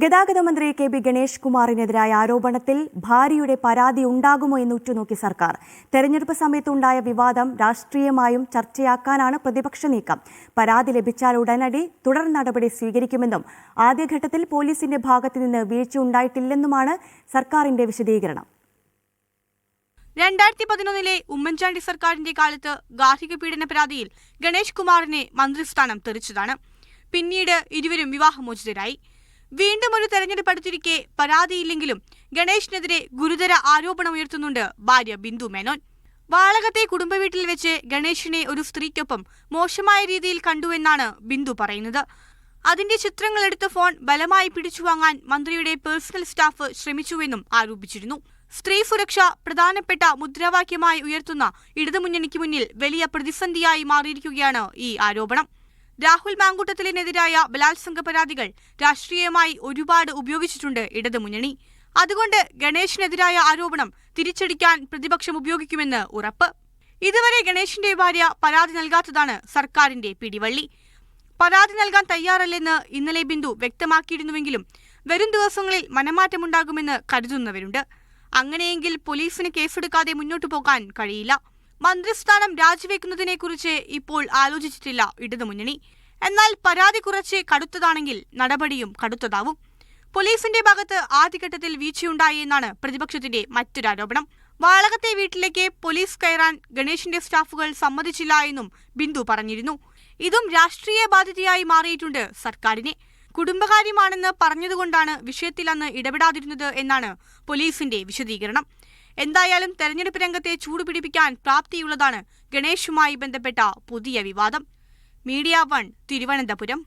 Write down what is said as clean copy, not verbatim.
ഗതാഗത മന്ത്രി K B Ganesh കുമാറിനെതിരായ ആരോപണത്തിൽ ഭാര്യയുടെ പരാതി ഉണ്ടാകുമോ എന്ന് ഉറ്റുനോക്കി സർക്കാർ. തെരഞ്ഞെടുപ്പ് സമയത്തുണ്ടായ വിവാദം രാഷ്ട്രീയമായും ചർച്ചയാക്കാനാണ് പ്രതിപക്ഷ നീക്കം. പരാതി ലഭിച്ചാൽ ഉടനടി തുടർ നടപടി സ്വീകരിക്കുമെന്നും ആദ്യഘട്ടത്തിൽ പോലീസിന്റെ ഭാഗത്തുനിന്ന് വീഴ്ചയുണ്ടായിട്ടില്ലെന്നുമാണ് സർക്കാരിന്റെ വിശദീകരണം. 2011 ഉമ്മൻചാണ്ടി സർക്കാരിന്റെ കാലത്ത് ഗാർഹിക പീഡന പരാതിയിൽ ഗണേഷ് കുമാറിനെ മന്ത്രിസ്ഥാനം തെറിച്ചതാണ്. പിന്നീട് ഇരുവരും വിവാഹമോചിതരായി. വീണ്ടും ഒരു തെരഞ്ഞെടുപ്പ് അടുത്തിരിക്കെ പരാതിയില്ലെങ്കിലും ഗണേഷിനെതിരെ ഗുരുതര ആരോപണമുയർത്തുന്നുണ്ട് ഭാര്യ ബിന്ദു മേനോൻ. വാളകത്തെ കുടുംബവീട്ടിൽ വെച്ച് ഗണേഷിനെ ഒരു സ്ത്രീക്കൊപ്പം മോശമായ രീതിയിൽ കണ്ടുവെന്നാണ് ബിന്ദു പറയുന്നത്. അതിന്റെ ചിത്രങ്ങൾ എടുത്ത ഫോൺ ബലമായി പിടിച്ചുവാങ്ങാൻ മന്ത്രിയുടെ പേഴ്സണൽ സ്റ്റാഫ് ശ്രമിച്ചുവെന്നും ആരോപിച്ചിരുന്നു. സ്ത്രീ സുരക്ഷ പ്രധാനപ്പെട്ട മുദ്രാവാക്യമായി ഉയർത്തുന്ന ഇടതുമുന്നണിക്ക് മുന്നിൽ വലിയ പ്രതിസന്ധിയായി മാറിയിരിക്കുകയാണ് ഈ ആരോപണം. രാഹുൽ മാങ്കൂട്ടത്തിലിനെതിരായ ബലാത്സംഗ പരാതികൾ രാഷ്ട്രീയമായി ഒരുപാട് ഉപയോഗിച്ചിട്ടുണ്ട് ഇടതുമുന്നണി. അതുകൊണ്ട് ഗണേഷിനെതിരായ ആരോപണം തിരിച്ചടിക്കാൻ പ്രതിപക്ഷം ഉപയോഗിക്കുമെന്ന് ഉറപ്പ്. ഇതുവരെ ഗണേഷിന്റെ ഭാര്യ പരാതി നൽകാത്തതാണ് സർക്കാരിന്റെ പിടിവള്ളി. പരാതി നൽകാൻ തയ്യാറല്ലെന്ന് ഇന്നലെ ബിന്ദു വ്യക്തമാക്കിയിരുന്നുവെങ്കിലും വരും ദിവസങ്ങളിൽ മനമാറ്റമുണ്ടാകുമെന്ന് കരുതുന്നവരുണ്ട്. അങ്ങനെയെങ്കിൽ പോലീസിന് കേസെടുക്കാതെ മുന്നോട്ടു പോകാൻ കഴിയില്ല. മന്ത്രിസ്ഥാനം രാജിവെക്കുന്നതിനെക്കുറിച്ച് ഇപ്പോൾ ആലോചിച്ചിട്ടില്ല ഇടതുമുന്നണി. എന്നാൽ പരാതി കുറച്ച് കടുത്തതാണെങ്കിൽ നടപടിയും കടുത്തതാവും. പോലീസിന്റെ ഭാഗത്ത് ആദ്യഘട്ടത്തിൽ വീഴ്ചയുണ്ടായി എന്നാണ് പ്രതിപക്ഷത്തിന്റെ മറ്റൊരാരോപണം. വാളകത്തെ വീട്ടിലേക്ക് പോലീസ് കയറാൻ ഗണേഷിന്റെ സ്റ്റാഫുകൾ സമ്മതിച്ചില്ല എന്നും ബിന്ദു പറഞ്ഞിരുന്നു. ഇതും രാഷ്ട്രീയ ബാധ്യതയായി മാറിയിട്ടുണ്ട് സർക്കാരിനെ. കുടുംബകാര്യമാണെന്ന് പറഞ്ഞതുകൊണ്ടാണ് വിഷയത്തിൽ അന്ന് ഇടപെടാതിരുന്നത് എന്നാണ് പോലീസിന്റെ വിശദീകരണം. എന്തായാലും തെരഞ്ഞെടുപ്പ് രംഗത്തെ ചൂടുപിടിപ്പിക്കാൻ പ്രാപ്തിയുള്ളതാണ് ഗണേഷുമായി ബന്ധപ്പെട്ട പുതിയ വിവാദം. മീഡിയ 1 തിരുവനന്തപുരം.